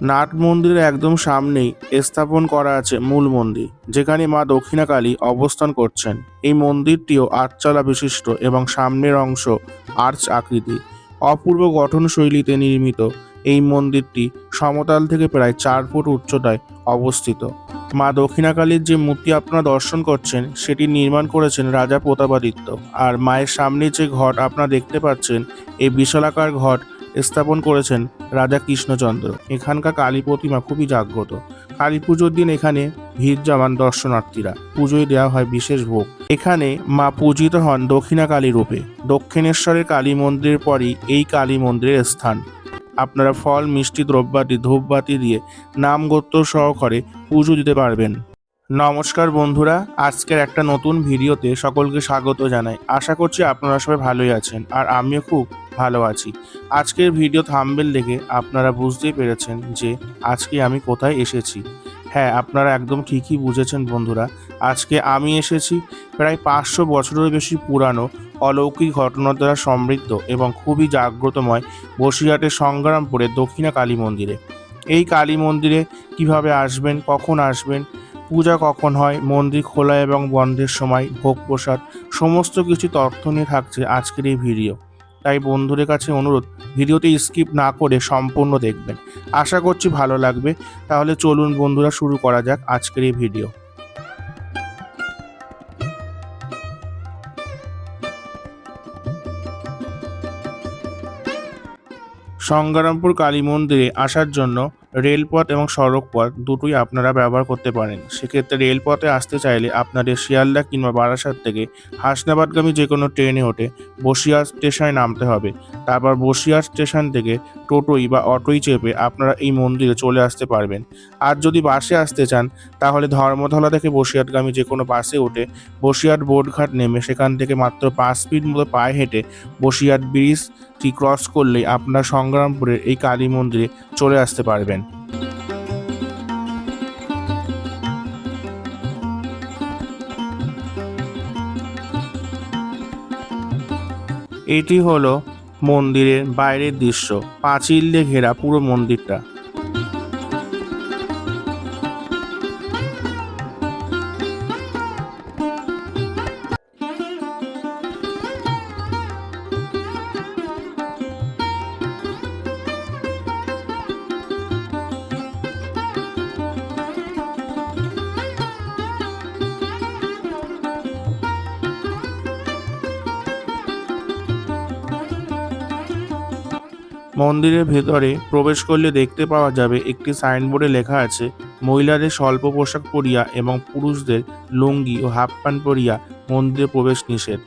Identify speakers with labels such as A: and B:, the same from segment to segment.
A: Nut মন্দিরের একদম সামনেই স্থাপন করা আছে মূল মন্দির, যেখানে মা দক্ষিণাকালী অবস্থান করছেন। এই মন্দিরটিও আটচালা বিশিষ্ট এবং সামনের অংশ আর্চ আকৃতি। অপূর্ব গঠনশৈলীতে নির্মিত এই মন্দিরটি সমতল থেকে প্রায় 4 ফুট উচ্চতায় অবস্থিত। মা দক্ষিণাকালীর যে মূর্তি আপনারা দর্শন করছেন সেটি নির্মাণ করেছেন রাজা প্রতাপাদিত্য। আর মায়ের সামনে যে ঘট আপনারা দেখতে পাচ্ছেন, এই বিশালাকার ঘট স্থাপন করেছেন রাজা কৃষ্ণচন্দ্র। এখানকার কালী প্রতিমা খুবই জাগ্রত। কালী পুজোর দিন এখানে ভিড় জমান দর্শনার্থীরা। পুজোয় দেওয়া হয় বিশেষ ভোগ। এখানে মা পূজিত হন দক্ষিণাকালী রূপে। দক্ষিণেশ্বরের কালী মন্দিরের পরই এই কালী মন্দিরের স্থান। আপনারা ফল, মিষ্টি, দ্রব্যাদি, ধূপবাতি দিয়ে নাম গোত্র সহকারে পুজো দিতে পারবেন। নমস্কার বন্ধুরা, আজকের একটা নতুন ভিডিওতে সকলকে স্বাগত জানাই। আশা করছি আপনারা সবাই ভালোই আছেন, আর আমিও খুব ভালো আছি। আজকের ভিডিও থাম্বনেল দেখে আপনারা বুঝতেই পেরেছেন যে আজকে আমি কোথায় এসেছি। হ্যাঁ, আপনারা একদম ঠিকই বুঝেছেন বন্ধুরা। আজকে আমি এসেছি প্রায় 500 বছরেরও বেশি পুরানো, অলৌকিক ঘটনার দ্বারা সমৃদ্ধ এবং খুবই জাগ্রতময় বসিরহাটের সংগ্রামপুরের দক্ষিণা কালী মন্দিরে। এই কালী মন্দিরে কিভাবে আসবেন, কখন আসবেন, পূজা কখন হয়, মন্দির খোলা এবং বন্ধের সময়, ভোগ প্রসাদ, সমস্ত কিছু তথ্য নিয়ে থাকছে আজকের এই ভিডিও। তাই বন্ধুদের কাছে অনুরোধ, ভিডিওটি স্কিপ না করে সম্পূর্ণ দেখবেন। আশা করছি ভালো লাগবে। তাহলে চলুন বন্ধুরা, শুরু করা যাক আজকের এই ভিডিও। সংগ্রামপুর কালী মন্দিরে আসার জন্য রেলপথ এবং সড়ক পথ দুটোই আপনারা ব্যবহার করতে পারেন। সেক্ষেত্রে রেলপথে আসতে চাইলে আপনাদের শিয়ালদা কিংবা বারাসাত থেকে হাসনাবাদগামী যে কোনো ট্রেনে ওঠে বসিরহাট স্টেশনে নামতে হবে। তারপর বসিরহাট স্টেশন থেকে টোটোই বা অটোই চেপে আপনারা এই মন্দিরে চলে আসতে পারবেন। আর যদি বাসে আসতে চান তাহলে ধর্মতলা থেকে বসিরহাটগামী যে কোনো বাসে উঠে বসিরহাট বোটঘাট নেমে সেখান থেকে মাত্র 5 মিনিট মতো পায়ে হেঁটে বসিরহাট ব্রিজটি ক্রস করলেই আপনার সংগ্রামপুরের এই কালী মন্দিরে চলে আসতে পারবেন। এটি হলো মন্দিরের বাইরের দৃশ্য। পাঁচিল দিয়ে ঘেরা পুরো মন্দিরটা। মন্দিরের ভেতরে প্রবেশ করলে দেখতে পাওয়া যাবে একটি সাইনবোর্ডে লেখা আছে, মহিলাদের স্বল্প পোশাক পরিয়া এবং পুরুষদের লুঙ্গি ও হাফ প্যান্ট পরিয়া মন্দিরে প্রবেশ নিষেধ।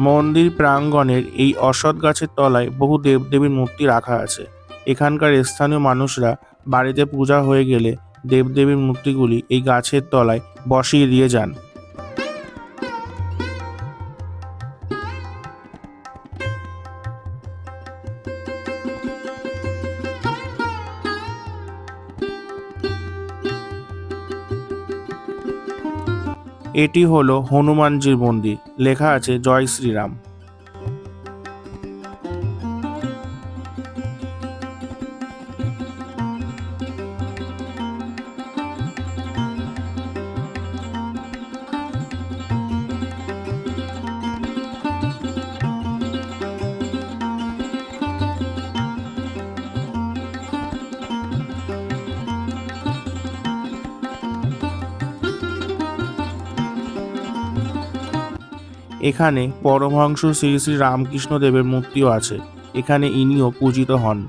A: মন্দির প্রাঙ্গণের এই অশ্বত্থ গাছের তলায় বহু দেবদেবীর মূর্তি রাখা আছে। এখানকার স্থানীয় মানুষরা বাড়িতে পূজা হয়ে গেলে দেবদেবীর মূর্তিগুলি এই গাছের তলায় বসিয়ে দিয়ে যান। এটি হলো হনুমানজির মন্দির, লেখা আছে জয় শ্রীরাম। এখানে পরমহংস শ্রী শ্রী রামকৃষ্ণ দেবের মূর্তিও আছে। এখানে ইনিও পূজিত হন।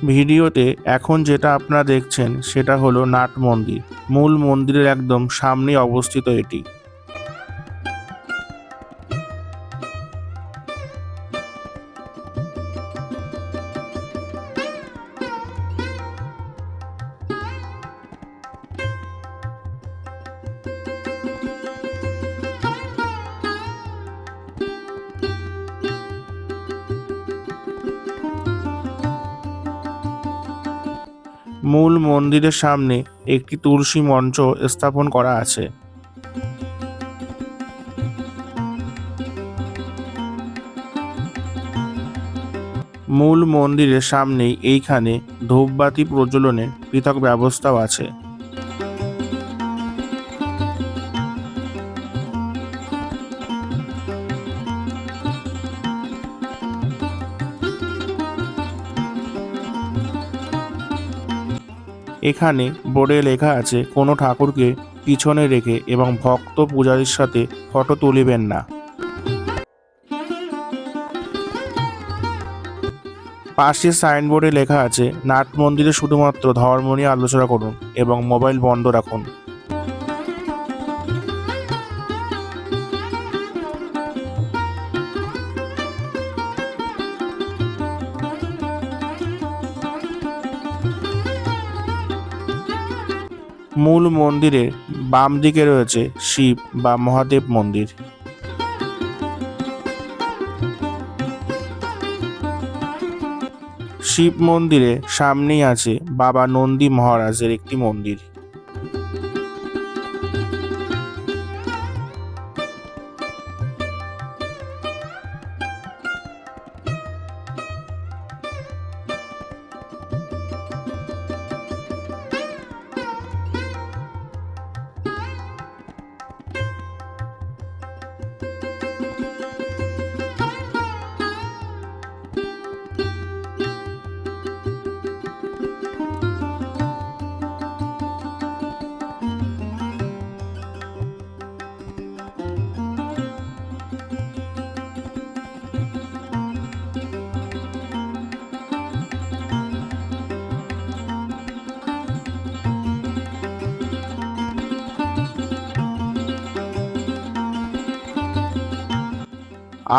A: ভিডিওতে এখন যেটা আপনারা দেখছেন সেটা হলো নাট মন্দির। মূল মন্দিরের একদম সামনেই অবস্থিত এটি। মূল মন্দিরের সামনে একটি তুলসী মঞ্চ স্থাপন করা আছে। মূল মন্দিরের সামনেই এইখানে ধূপবাতি প্রজ্বলনের পৃথক ব্যবস্থাও আছে। এখানে বোর্ডে লেখা আছে কোনো ঠাকুরকে পিছনে রেখে এবং ভক্ত পূজারীর সাথে ফটো তুলিবেন না। পাশে সাইনবোর্ডে লেখা আছে নাট মন্দিরে শুধুমাত্র ধর্ম নিয়ে আলোচনা করুন এবং মোবাইল বন্ধ রাখুন। মূল মন্দিরের বাম দিকে রয়েছে শিব বা মহাদেব মন্দির। শিব মন্দিরে সামনেই আছে বাবা নন্দী মহারাজের একটি মন্দির।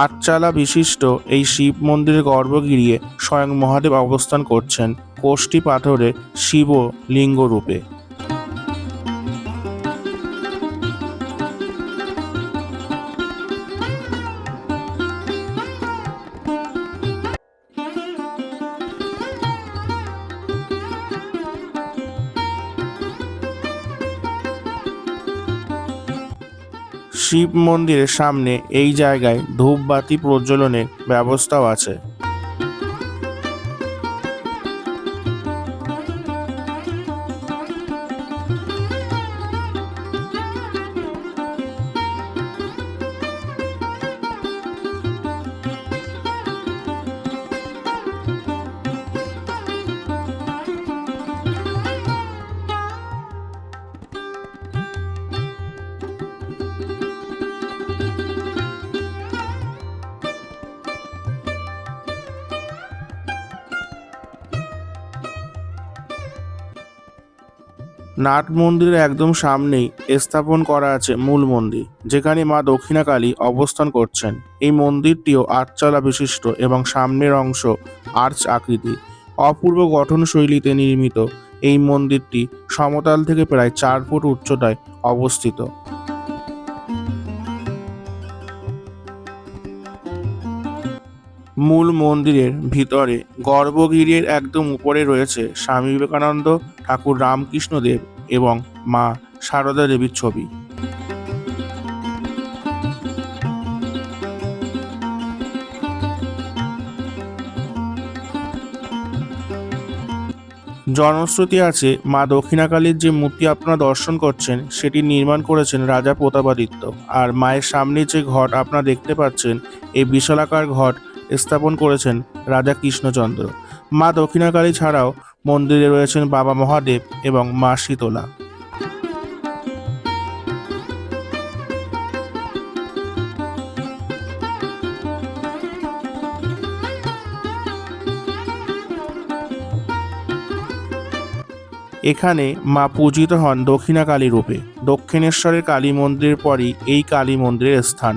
A: আটচালা বিশিষ্ট এই শিব মন্দিরের গর্ভগৃহে স্বয়ং মহাদেব অবস্থান করছেন কোষ্ঠী পাথরে শিব লিঙ্গ রূপে। শিব মন্দিরের সামনে এই জায়গায় ধূপবাতি প্রজ্বলনের ব্যবস্থাও আছে। নাট মন্দিরের একদম সামনেই স্থাপন করা আছে মূল মন্দির, যেখানে মা দক্ষিণাকালী অবস্থান করছেন। এই মন্দিরটিও আটচালা বিশিষ্ট এবং সামনের অংশ আর্চ আকৃতি। অপূর্ব গঠনশৈলীতে নির্মিত এই মন্দিরটি সমতল থেকে প্রায় 4 ফুট উচ্চতায় অবস্থিত। মূল মন্দিরের ভিতরে গর্ভগৃহের একদম উপরে রয়েছে স্বামী বিবেকানন্দ, ঠাকুর রামকৃষ্ণ দেব এবং মা সারদা দেবীর ছবি। জনশ্রুতি আছে মা দক্ষিণাকালীর যে মূর্তি আপনারা দর্শন করছেন সেটি নির্মাণ করেছেন রাজা প্রতাপাদিত্য, আর মায়ের সামনে যে ঘট আপনারা দেখতে পাচ্ছেন এই বিশালাকার ঘট স্থাপন করেছেন রাজা কৃষ্ণচন্দ্র। মা দক্ষিণাকালী ছাড়াও মন্দিরে রয়েছেন বাবা মহাদেব এবং মা শীতলা। এখানে মা পূজিত হন দক্ষিণাকালী রূপে। দক্ষিণেশ্বরের কালী মন্দিরের পরই এই কালী মন্দিরের স্থান।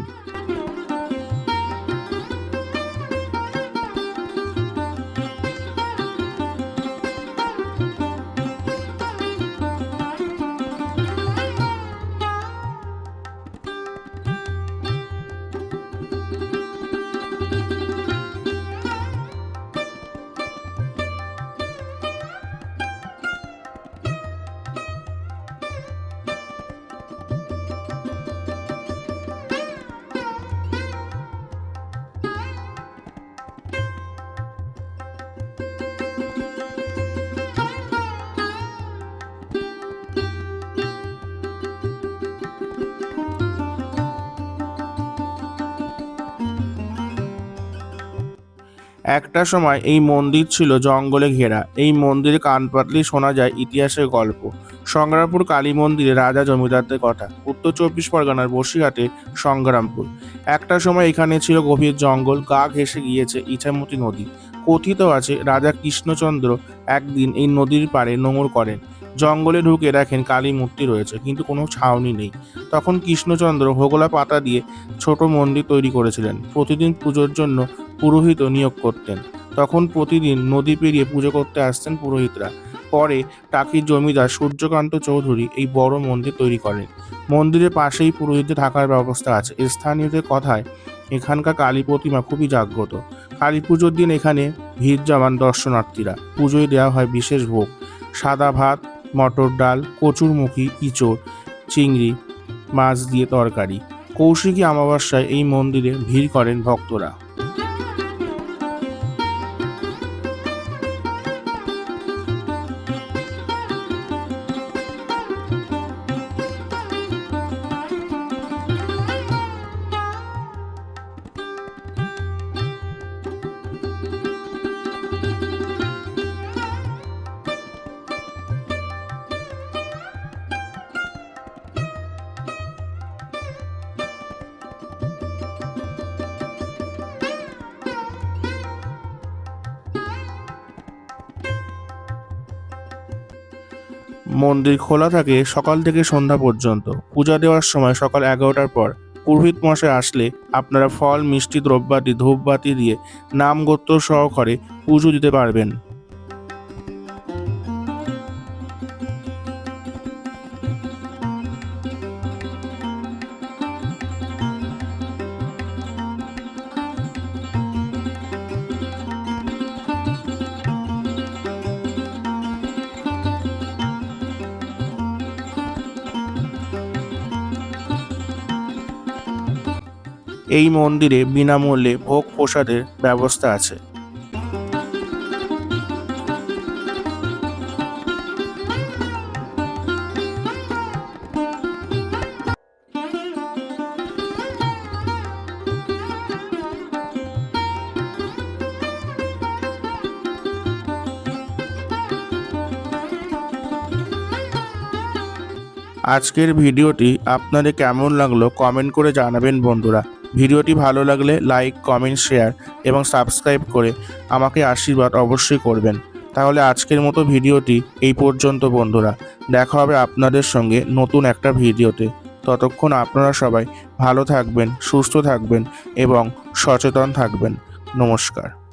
A: একটা সময় এই মন্দির ছিল জঙ্গলে ঘেরা। এই মন্দিরে কান পাতলেই শোনা যায় ইতিহাসের গল্প। সংগ্রামপুর কালী মন্দিরে রাজা জমিদারদের কথা। উত্তর 24 পরগনার বসিরহাটে সংগ্রামপুর। একটা সময় এখানে ছিল গভীর জঙ্গল, গা ঘেঁষে গিয়েছে ইছামতি নদী। কথিত আছে রাজা কৃষ্ণচন্দ্র একদিন এই নদীর পাড়ে নোঙর করেন। জঙ্গলে ঢুকে দেখেন কালী মূর্তি রয়েছে, কিন্তু কোনো ছাউনি নেই। তখন কৃষ্ণচন্দ্র হোগলা পাতা দিয়ে ছোট মন্দির তৈরি করেছিলেন। প্রতিদিন পুজোর জন্য পুরোহিত নিয়োগ করতেন। তখন প্রতিদিন নদী পেরিয়ে পুজো করতে আসতেন পুরোহিতরা। পরে টাকির জমিদার সূর্যকান্ত চৌধুরী এই বড় মন্দির তৈরি করেন। মন্দিরের পাশেই পুরোহিতদের থাকার ব্যবস্থা আছে। স্থানীয়দের কথায় এখানকার কালী প্রতিমা খুবই জাগ্রত। কালী পুজোর দিন এখানে ভিড় জমান দর্শনার্থীরা। পুজোয় দেওয়া হয় বিশেষ ভোগ, সাদা ভাত, মটর ডাল, কচুরমুখী, ইঁচড়, চিংড়ি মাছ দিয়ে তরকারি। কৌশিকী অমাবস্যায় এই মন্দিরে ভিড় করেন ভক্তরা। মন্দির খোলা থাকে সকাল থেকে সন্ধ্যা পর্যন্ত। পূজা দেওয়ার সময় সকাল 11টার পর। পুরোহিত মশাই আসলে আপনারা ফল, মিষ্টি, দ্রব্যাদি, ধূপবাতি দিয়ে নাম গোত্র সহকারে পুজো দিতে পারবেন। এই মন্দিরে বিনামূল্যে ভোগ প্রসাদের ব্যবস্থা আছে। আজকের ভিডিওটি আপনাদের কেমন লাগলো কমেন্ট করে জানাবেন বন্ধুরা। ভিডিওটি ভালো লাগলে লাইক, কমেন্ট, শেয়ার এবং সাবস্ক্রাইব করে আমাকে আশীর্বাদ অবশ্যই করবেন। তাহলে আজকের মতো ভিডিওটি এই পর্যন্ত বন্ধুরা। দেখা হবে আপনাদের সঙ্গে নতুন একটা ভিডিওতে। ততক্ষণ আপনারা সবাই ভালো থাকবেন, সুস্থ থাকবেন এবং সচেতন থাকবেন। নমস্কার।